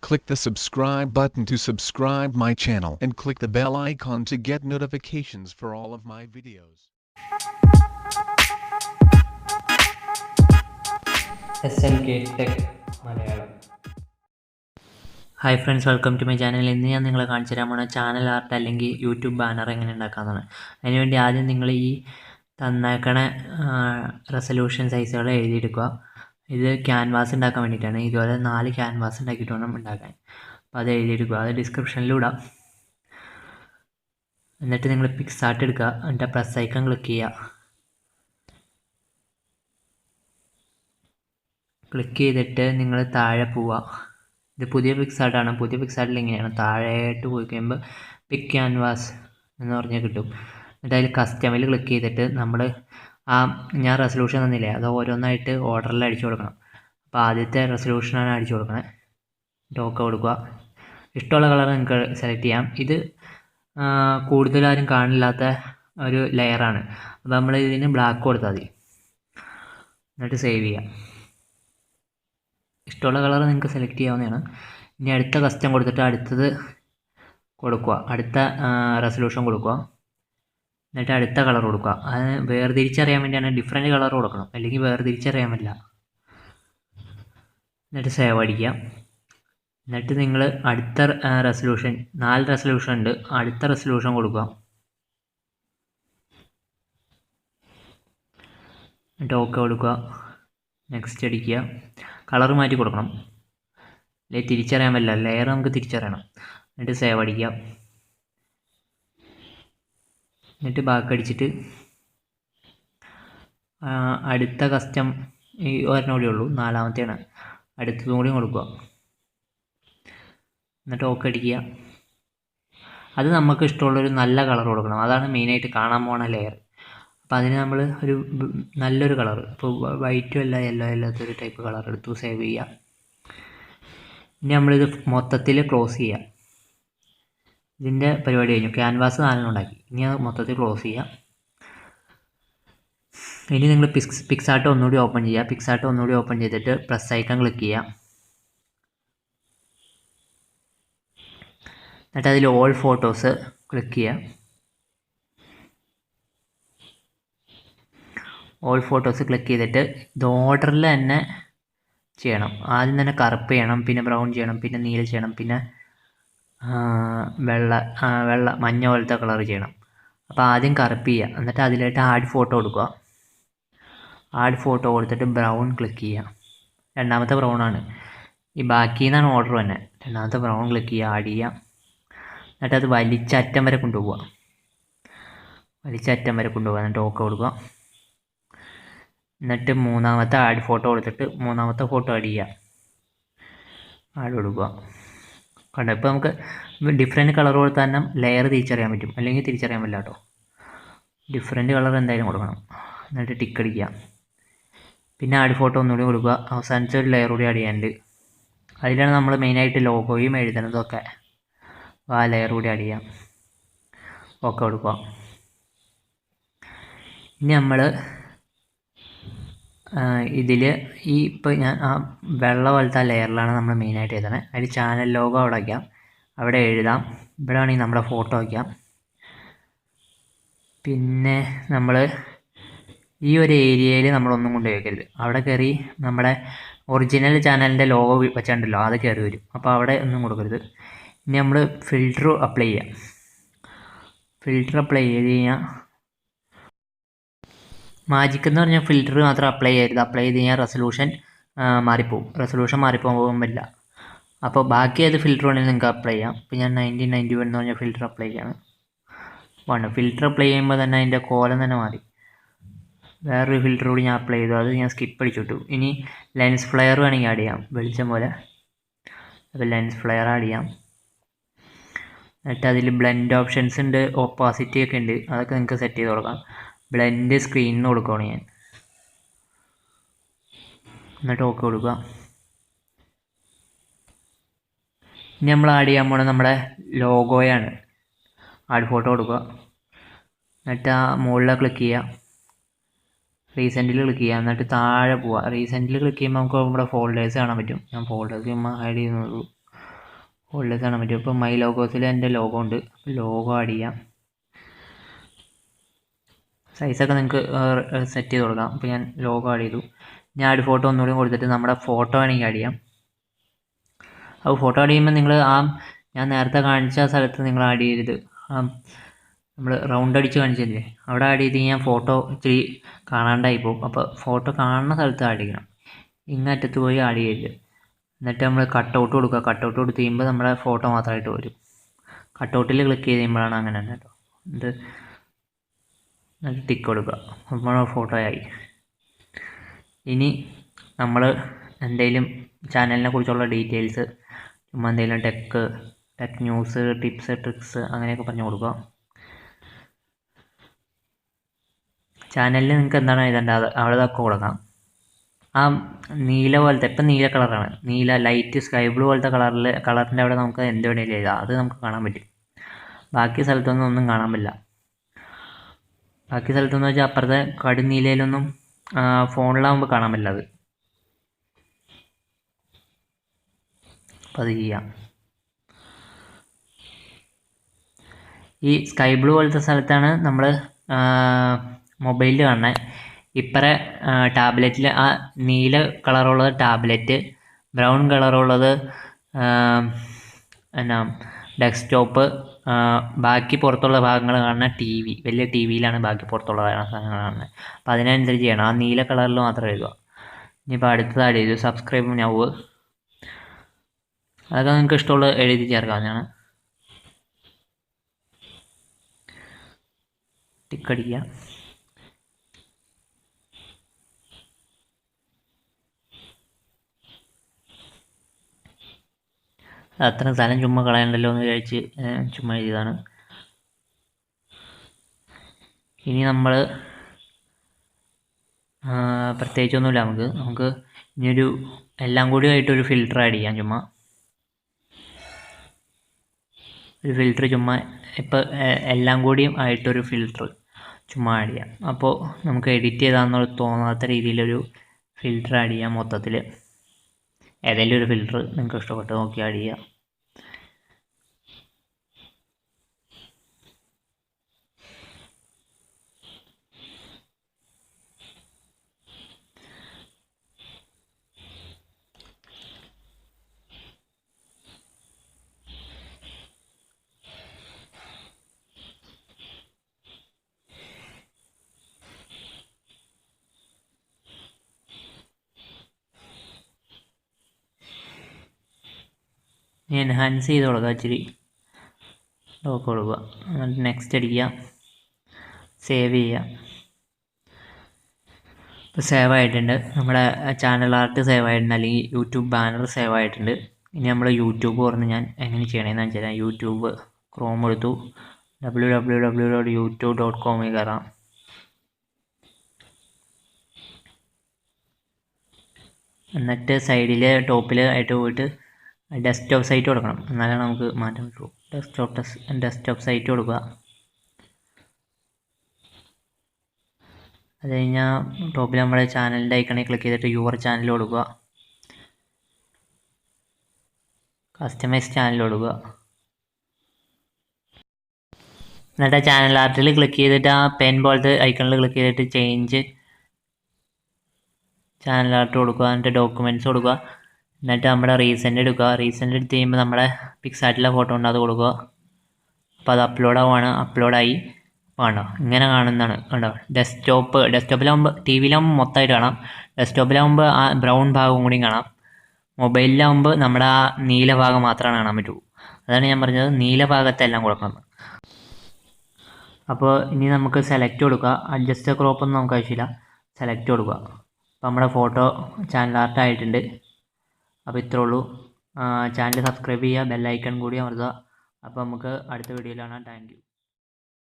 Click the subscribe button to subscribe my channel and click the bell icon to get notifications for all of my videos. SMK Tech Malayalam. Hi friends, welcome to my channel. ഇന്ന് ഞാൻ നിങ്ങളെ കാണിച്ചു തരാൻ പോണ channel art അല്ലെങ്കിൽ YouTube banner എങ്ങനെ ഉണ്ടാക്കാമെന്നാണ്. അതിനുവേണ്ടി ആദ്യം നിങ്ങൾ ഈ തന്നേക്കണ റെസൊല്യൂഷൻ സൈസുകൾ എഴുതിയെടുക്കുക. ഇത് ക്യാൻവാസ് ഉണ്ടാക്കാൻ വേണ്ടിയിട്ടാണ്. ഇതുപോലെ 4 ക്യാൻവാസ് ഉണ്ടാക്കിയിട്ട് വേണം ഉണ്ടാക്കാൻ. അപ്പോൾ അത് എഴുതിയെടുക്കുക. അത് ഡിസ്ക്രിപ്ഷനിലും ഇടാം. എന്നിട്ട് നിങ്ങൾ പിക്സാർട്ട് എടുക്കുക. എന്നിട്ട് പ്ലസ് ഐക്കൺ ക്ലിക്ക് ചെയ്യുക. ക്ലിക്ക് ചെയ്തിട്ട് നിങ്ങൾ താഴെ പോവുക. ഇത് പുതിയ പിക്സാർട്ടാണ്. പുതിയ പിക്സാർട്ടിൽ ഇങ്ങനെയാണ്. താഴെയായിട്ട് പോയി കഴിയുമ്പോൾ പിക് ക്യാൻവാസ് എന്ന് പറഞ്ഞാൽ കിട്ടും. എന്നിട്ട് അതിൽ കസ്റ്റമിൽ ക്ലിക്ക് ചെയ്തിട്ട് നമ്മൾ ഞാൻ റെസൊല്യൂഷൻ തന്നില്ലേ, അത് ഓരോന്നായിട്ട് ഓർഡറിൽ അടിച്ചു കൊടുക്കണം. അപ്പോൾ ആദ്യത്തെ റെസൊല്യൂഷനാണ് അടിച്ചു കൊടുക്കണത്. ടോക്ക് കൊടുക്കുക. ഇഷ്ടമുള്ള കളർ നിങ്ങൾക്ക് സെലക്ട് ചെയ്യാം. ഇത് കൂടുതലാരും കാണില്ലാത്ത ഒരു ലെയറാണ്. അപ്പോൾ നമ്മൾ ഇതിന് ബ്ലാക്ക് കൊടുത്താൽ മതി. എന്നിട്ട് സേവ് ചെയ്യാം. ഇഷ്ടമുള്ള കളർ നിങ്ങൾക്ക് സെലക്ട് ചെയ്യാവുന്നതാണ്. ഇനി അടുത്ത കസ്റ്റം കൊടുത്തിട്ട് അടുത്തത് കൊടുക്കുക. അടുത്ത റെസൊല്യൂഷൻ കൊടുക്കുക. എന്നിട്ട് അടുത്ത കളർ കൊടുക്കുക. അത് വേർതിരിച്ചറിയാൻ വേണ്ടിയാണ് ഡിഫറെൻറ്റ് കളർ കൊടുക്കണം, അല്ലെങ്കിൽ വേർതിരിച്ചറിയാൻ പറ്റില്ല. എന്നിട്ട് സേവ് അടിക്കുക. എന്നിട്ട് നിങ്ങൾ അടുത്ത റെസൊല്യൂഷൻ 4 റെസൊല്യൂഷൻ ഉണ്ട്. അടുത്ത റെസൊല്യൂഷൻ കൊടുക്കുക. എന്നിട്ട് ഓക്കെ കൊടുക്കുക. നെക്സ്റ്റ് അടിക്കുക. കളർ മാറ്റി കൊടുക്കണം, അല്ലെങ്കിൽ തിരിച്ചറിയാൻ പറ്റില്ല. ലെയർ നമുക്ക് തിരിച്ചറിയണം. എന്നിട്ട് സേവ് അടിക്കുക. എന്നിട്ട് ബാക്ക് അടിച്ചിട്ട് അടുത്ത കസ്റ്റം ഈ ഒരെണ്ണം കൂടി ഉള്ളൂ, 4-മത്തെയാണ്. അടുത്തതും കൂടി കൊടുക്കുക. എന്നിട്ട് ഓക്കെ അടിക്കുക. അത് നമുക്ക് ഇഷ്ടമുള്ളൊരു നല്ല കളർ കൊടുക്കണം. അതാണ് മെയിനായിട്ട് കാണാൻ പോണ ലെയർ. അപ്പോൾ അതിന് നമ്മൾ ഒരു നല്ലൊരു കളർ, ഇപ്പോൾ വൈറ്റും അല്ല യെല്ലോ അല്ലാത്തൊരു ടൈപ്പ് കളർ എടുത്തു. സേവ് ചെയ്യുക. ഇനി നമ്മളിത് മൊത്തത്തിൽ ക്ലോസ് ചെയ്യുക. ഇതിൻ്റെ പരിപാടി കഴിഞ്ഞു. ക്യാൻവാസ് 4 ഉണ്ടാക്കി. ഇനി അത് മൊത്തത്തിൽ ക്ലോസ് ചെയ്യുക. ഇനി നിങ്ങൾ പിക്സാർട്ട് ഒന്നുകൂടി ഓപ്പൺ ചെയ്യുക. പിക്സാർട്ട് ഒന്നുകൂടി ഓപ്പൺ ചെയ്തിട്ട് പ്ലസ് ഐക്കൺ ക്ലിക്ക് ചെയ്യുക. എന്നിട്ട് അതിൽ ഓൾ ഫോട്ടോസ് ക്ലിക്ക് ചെയ്യുക. ഓൾ ഫോട്ടോസ് ക്ലിക്ക് ചെയ്തിട്ട് ഇത് ഓർഡറിൽ തന്നെ ചെയ്യണം. ആദ്യം തന്നെ കറുപ്പ് ചെയ്യണം, പിന്നെ ബ്രൗൺ ചെയ്യണം, പിന്നെ നീല ചെയ്യണം, പിന്നെ വെള്ള മഞ്ഞ പോലത്തെ കളർ ചെയ്യണം. അപ്പോൾ ആദ്യം കറുപ്പ് ചെയ്യുക. എന്നിട്ട് അതിലായിട്ട് ആഡ് ഫോട്ടോ കൊടുക്കുക. ആഡ് ഫോട്ടോ കൊടുത്തിട്ട് ബ്രൗൺ ക്ലിക്ക് ചെയ്യുക. രണ്ടാമത്തെ ബ്രൗൺ ആണ്. ഈ ബാക്കിൽ നിന്നാണ് ഓർഡർ തന്നെ. രണ്ടാമത്തെ ബ്രൗൺ ക്ലിക്ക് ചെയ്യുക, ആഡ് ചെയ്യുക. എന്നിട്ട് അത് വലിച്ചറ്റം വരെ കൊണ്ടുപോവുക. എന്നിട്ട് ഓക്കെ കൊടുക്കുക. എന്നിട്ട് മൂന്നാമത്തെ ആഡ് ഫോട്ടോ കൊടുത്തിട്ട് മൂന്നാമത്തെ ഫോട്ടോ ആഡ് ചെയ്യുക. ആഡ് കൊടുക്കുക. കണ്ടോ, ഇപ്പോൾ നമുക്ക് ഡിഫറെൻറ്റ് കളർ കൊടുത്താൽ തന്നെ ലെയർ തിരിച്ചറിയാൻ പറ്റും, അല്ലെങ്കിൽ തിരിച്ചറിയാൻ പറ്റില്ല കേട്ടോ. ഡിഫറെൻറ്റ് കളർ എന്തായാലും കൊടുക്കണം. എന്നിട്ട് ടിക്ക് അടിക്കുക. പിന്നെ ആഡ് ഫോട്ടോ ഒന്നുകൂടി കൊടുക്കുക. അവസാനത്തെ ഒരു ലെയർ കൂടി ആഡ് ചെയ്യാനുണ്ട്. അതിലാണ് നമ്മൾ മെയിനായിട്ട് ലോഗോയും എഴുതുന്നതൊക്കെ. ആ ലെയർ കൂടി ആഡ് ചെയ്യാം. ഓക്കെ കൊടുക്കുക. ഇനി നമ്മൾ ഇതിൽ ഇപ്പോൾ ഞാൻ വെള്ള പോലത്തെ ലെയറിലാണ് നമ്മൾ മെയിനായിട്ട് എഴുതണത്. അതിൽ ചാനൽ ലോഗോ അവിടെ വയ്ക്കാം, അവിടെ എഴുതാം. ഇവിടെ വേണമെങ്കിൽ നമ്മുടെ ഫോട്ടോ വയ്ക്കാം. പിന്നെ നമ്മൾ ഈ ഒരു ഏരിയയിൽ നമ്മളൊന്നും കൊണ്ട് വയ്ക്കരുത്. അവിടെ കയറി നമ്മുടെ ഒറിജിനൽ ചാനലിൻ്റെ ലോഗോ വെച്ചിട്ടുണ്ടല്ലോ, അത് കയറി വരും. അപ്പോൾ അവിടെ ഒന്നും കൊടുക്കരുത്. ഇനി നമ്മൾ ഫിൽറ്റർ അപ്ലൈ ചെയ്യാം. ഫിൽറ്റർ അപ്ലൈ ചെയ്ത് കഴിഞ്ഞാൽ മാജിക് എന്ന് പറഞ്ഞാൽ ഫിൽറ്റർ മാത്രം അപ്ലൈ ചെയ്യരുത്. അപ്ലൈ ചെയ്ത് കഴിഞ്ഞാൽ റെസൊല്യൂഷൻ മാറിപ്പോകാൻ പറ്റില്ല. അപ്പോൾ ബാക്കി ഏത് ഫിൽറ്റർ വേണമെങ്കിലും നിങ്ങൾക്ക് അപ്ലൈ ചെയ്യാം. ഇപ്പോൾ ഞാൻ 1991 എന്ന് പറഞ്ഞ ഫിൽറ്റർ അപ്ലൈ ചെയ്യാണ്. ഫിൽറ്റർ അപ്ലൈ ചെയ്യുമ്പോൾ തന്നെ അതിൻ്റെ കോലം തന്നെ മാറി. വേറൊരു ഫിൽറ്റർ കൂടി ഞാൻ അപ്ലൈ ചെയ്തു, അത് ഞാൻ സ്കിപ്പ് അടിച്ചിട്ടു. ഇനി ലെൻസ് ഫ്ലെയർ വേണമെങ്കിൽ ആഡ് ചെയ്യാം, വെളിച്ചം പോലെ. അപ്പോൾ ലെൻസ് ഫ്ലെയർ ആഡ് ചെയ്യാം. എന്നിട്ട് അതിൽ ബ്ലെൻഡ് ഓപ്ഷൻസ് ഉണ്ട്, ഓപ്പാസിറ്റി ഒക്കെ ഉണ്ട്. അതൊക്കെ നിങ്ങൾക്ക് സെറ്റ് ചെയ്ത് കൊടുക്കാം. ബ്ലെൻഡ് സ്ക്രീനിന് കൊടുക്കുകയാണ് ഞാൻ. എന്നിട്ട് ഓക്കെ കൊടുക്കുക. ഇനി നമ്മൾ ആഡ് ചെയ്യാൻ പോകുന്നത് നമ്മുടെ ലോഗോയാണ്. ആഡ് ഫോട്ടോ കൊടുക്കുക. എന്നിട്ട് ആ മുകളിൽ ക്ലിക്ക് ചെയ്യുക. റീസെൻറ്റിൽ ക്ലിക്ക് ചെയ്യുക. എന്നിട്ട് താഴെ പോവുക. റീസെൻറ്റിൽ ക്ലിക്ക് ചെയ്യുമ്പോൾ നമുക്ക് നമ്മുടെ ഫോൾഡേഴ്സ് കാണാൻ പറ്റും. ഞാൻ ഫോൾഡേഴ്സ് ആഡ് ചെയ്യുന്നുള്ളൂ. ഹോൾഡേഴ്സ് കാണാൻ പറ്റും. ഇപ്പോൾ മൈ ലോഗോസിൽ എൻ്റെ ലോഗോ ഉണ്ട്. ലോഗോ ആഡ് ചെയ്യാം. സൈസൊക്കെ നിങ്ങൾക്ക് സെറ്റ് ചെയ്ത് കൊടുക്കാം. അപ്പോൾ ഞാൻ ലോഗോ ആഡ് ചെയ്തു. ഞാൻ ആഡ് ഫോട്ടോ ഒന്നുകൂടി കൊടുത്തിട്ട് നമ്മുടെ ഫോട്ടോ വേണമെങ്കിൽ ആഡ് ചെയ്യാം. അപ്പോൾ ഫോട്ടോ ആഡ് ചെയ്യുമ്പോൾ നിങ്ങൾ ഞാൻ നേരത്തെ കാണിച്ച സ്ഥലത്ത് നിങ്ങൾ ആഡ് ചെയ്യരുത്. നമ്മൾ റൗണ്ട് അടിച്ച് കാണിച്ചില്ലേ, അവിടെ ആഡ് ചെയ്ത് കഴിഞ്ഞാൽ ഫോട്ടോ ഇച്ചിരി കാണാണ്ടായി പോകും. അപ്പോൾ ഫോട്ടോ കാണുന്ന സ്ഥലത്ത് ആഡ് ചെയ്യണം. ഇങ്ങറ്റത്ത് പോയി ആഡ് ചെയ്യരുത്. എന്നിട്ട് നമ്മൾ കട്ടൗട്ട് കൊടുക്കുക. കട്ടൗട്ട് കൊടുത്ത് കഴിയുമ്പോൾ നമ്മുടെ ഫോട്ടോ മാത്രമായിട്ട് വരും. കട്ടൗട്ടിൽ ക്ലിക്ക് ചെയ്ത് കഴിയുമ്പോഴാണ് അങ്ങനെ തന്നെ കേട്ടോ. ഇത് ടിക്ക് കൊടുക്കുക. അപ്പോൾ ഫോട്ടോ ആയി. ഇനി നമ്മൾ എന്തെങ്കിലും ചാനലിനെ കുറിച്ചുള്ള ഡീറ്റെയിൽസ്, ചുമ്മാ എന്തെങ്കിലും ടെക് ന്യൂസ്, ടിപ്സ്, ട്രിക്സ് അങ്ങനെയൊക്കെ പറഞ്ഞു കൊടുക്കുക. ചാനലിൽ നിങ്ങൾക്ക് എന്താണ് എഴുതേണ്ടത് അവിടെ ഒക്കെ കൊടുക്കാം. ആ നീല പോലത്തെ, ഇപ്പം നീല കളറാണ്, നീല ലൈറ്റ് സ്കൈ ബ്ലൂ പോലത്തെ കളറിൻ്റെ അവിടെ നമുക്ക് എന്ത് വേണമെങ്കിലും എഴുതാം. അത് നമുക്ക് കാണാൻ പറ്റും. ബാക്കി സ്ഥലത്തൊന്നും ഒന്നും കാണാൻ പറ്റില്ല. ബാക്കി സ്ഥലത്തെന്ന് വെച്ചാൽ അപ്പുറത്തെ കടുനീലയിലൊന്നും ഫോണിലാകുമ്പോൾ കാണാൻ പറ്റില്ല. അപ്പോൾ അത് ചെയ്യാം. ഈ സ്കൈ ബ്ലൂ പോലത്തെ സ്ഥലത്താണ് നമ്മൾ മൊബൈലിൽ കാണുന്നത്. ഇപ്പറേ ടാബ്ലറ്റിൽ ആ നീല കളറുള്ളത് ടാബ്ലറ്റ്, ബ്രൗൺ കളറുള്ളത് എന്നാ ഡെസ്ക്ടോപ്പ്, ബാക്കി പുറത്തുള്ള ഭാഗങ്ങൾ കാണുന്ന ടി വി, വലിയ ടി വിയിലാണ് ബാക്കി പുറത്തുള്ള സാധനങ്ങൾ കാണുന്നത്. അപ്പോൾ അതിനനുസരിച്ച് ചെയ്യണം. ആ നീല കളറിൽ മാത്രം എഴുതുക. ഇനിയിപ്പോൾ അടുത്തത് ആഡ് ചെയ്തു സബ്സ്ക്രൈബ് നൗ. അതൊക്കെ നിങ്ങൾക്ക് ഇഷ്ടമുള്ള എഴുതി ചേർക്കാവുന്നതാണ്. ടിക്കടിക്കുക. അത്ര സ്ഥലം ചുമ്മാ കളയണ്ടല്ലോ എന്ന് വിചാരിച്ച് ചുമ്മാ എഴുതിയതാണ്. ഇനി നമ്മൾ പ്രത്യേകിച്ചൊന്നുമില്ല. നമുക്ക് ഇനിയൊരു എല്ലാം കൂടി ആയിട്ടൊരു ഫിൽറ്റർ ആഡ് ചെയ്യാം. ചുമ്മാ ഒരു ഫിൽറ്റർ ചുമ്മാ ഇപ്പോൾ എല്ലാം കൂടിയും ആയിട്ടൊരു ഫിൽറ്റർ ചുമ്മാ ആഡ് ചെയ്യാം. അപ്പോൾ നമുക്ക് എഡിറ്റ് ചെയ്താണെന്ന് തോന്നാത്ത രീതിയിലൊരു ഫിൽറ്റർ ആഡ് ചെയ്യാം. മൊത്തത്തിൽ ഏതെങ്കിലും ഒരു ഫിൽറ്റർ നിങ്ങൾക്ക് ഇഷ്ടപ്പെട്ട് നോക്കി ആഡ് ചെയ്യുക. എൻഹാൻസ് ചെയ്ത് കൊടുക്കുക. ഇച്ചിരി ലോക്ക് കൊടുക്കുക. എന്നിട്ട് നെക്സ്റ്റ് അടിക്കുക. സേവ് ചെയ്യുക. ഇപ്പോൾ സേവ് ആയിട്ടുണ്ട്. നമ്മുടെ ചാനൽ ആർട്ട് സേവ് ആയിട്ടുണ്ട്, അല്ലെങ്കിൽ യൂട്യൂബ് ബാനർ സേവ് ആയിട്ടുണ്ട്. ഇനി നമ്മൾ യൂട്യൂബ് പറഞ്ഞ് ഞാൻ എങ്ങനെ ചെയ്യണമെന്ന് വെച്ചാൽ യൂട്യൂബ് ക്രോം എടുത്തു, www.youtube.com കയറാം. എന്നിട്ട് സൈഡിൽ ടോപ്പിൽ ആയിട്ട് പോയിട്ട് ഡെസ്ക്ടോപ്പ് സൈറ്റ് കൊടുക്കണം. എന്നാലാണ് നമുക്ക് മാറ്റാൻ പറ്റുള്ളൂ. ഡെസ്ക്ടോപ്പ് സൈറ്റ് കൊടുക്കുക. അത് കഴിഞ്ഞാൽ ടോപ്പിൽ നമ്മുടെ ചാനലിൻ്റെ ഐക്കണിൽ ക്ലിക്ക് ചെയ്തിട്ട് യുവർ ചാനൽ കൊടുക്കുക. കസ്റ്റമൈസ് ചാനൽ കൊടുക്കുക. എന്നിട്ട് ചാനൽ ആർട്ടിൽ ക്ലിക്ക് ചെയ്തിട്ട് ആ പെൻ പോലത്തെ ഐക്കണിൽ ക്ലിക്ക് ചെയ്തിട്ട് ചേഞ്ച് ചാനൽ ആർട്ട് കൊടുക്കുക. എന്നിട്ട് ഡോക്യുമെൻറ്റ്സ് കൊടുക്കുക. എന്നിട്ട് നമ്മുടെ റീസെൻ്റ് എടുക്കുക. റീസെൻ്റ് എടുത്ത് കഴിയുമ്പോൾ നമ്മുടെ പിക്സാർട്ടിലെ ഫോട്ടോ ഉണ്ട്, അത് കൊടുക്കുക. അപ്പോൾ അത് അപ്ലോഡായി വേണ്ടോ, ഇങ്ങനെ കാണുന്നതാണ്. കണ്ടോ, ഡെസ്ക്ടോപ്പിലാകുമ്പോൾ ടി വിയിലാകുമ്പോൾ മൊത്തമായിട്ട് കാണാം. ഡെസ്ക്ടോപ്പിലാകുമ്പോൾ ആ ബ്രൗൺ ഭാഗം കൂടിയും കാണാം. മൊബൈലിലാകുമ്പോൾ നമ്മുടെ ആ നീല ഭാഗം മാത്രമാണ് കാണാൻ പറ്റൂ. അതാണ് ഞാൻ പറഞ്ഞത്, നീല ഭാഗത്തെല്ലാം കൊടുക്കണം. അപ്പോൾ ഇനി നമുക്ക് സെലക്ട് കൊടുക്കുക. അഡ്ജസ്റ്റ് ക്രോപ്പൊന്നും നമുക്ക് ആവശ്യമില്ല. സെലക്ട് കൊടുക്കുക. അപ്പോൾ നമ്മുടെ ഫോട്ടോ ചാനൽ ആർട്ട് ആയിട്ടുണ്ട്. അപ്പോൾ ഇത്രേ ഉള്ളൂ. ചാനൽ സബ്സ്ക്രൈബ് ചെയ്യുക, ബെല്ലൈക്കൺ കൂടി അമർത്തുക. അപ്പോൾ നമുക്ക് അടുത്ത വീഡിയോയിൽ കാണാം. Thank you.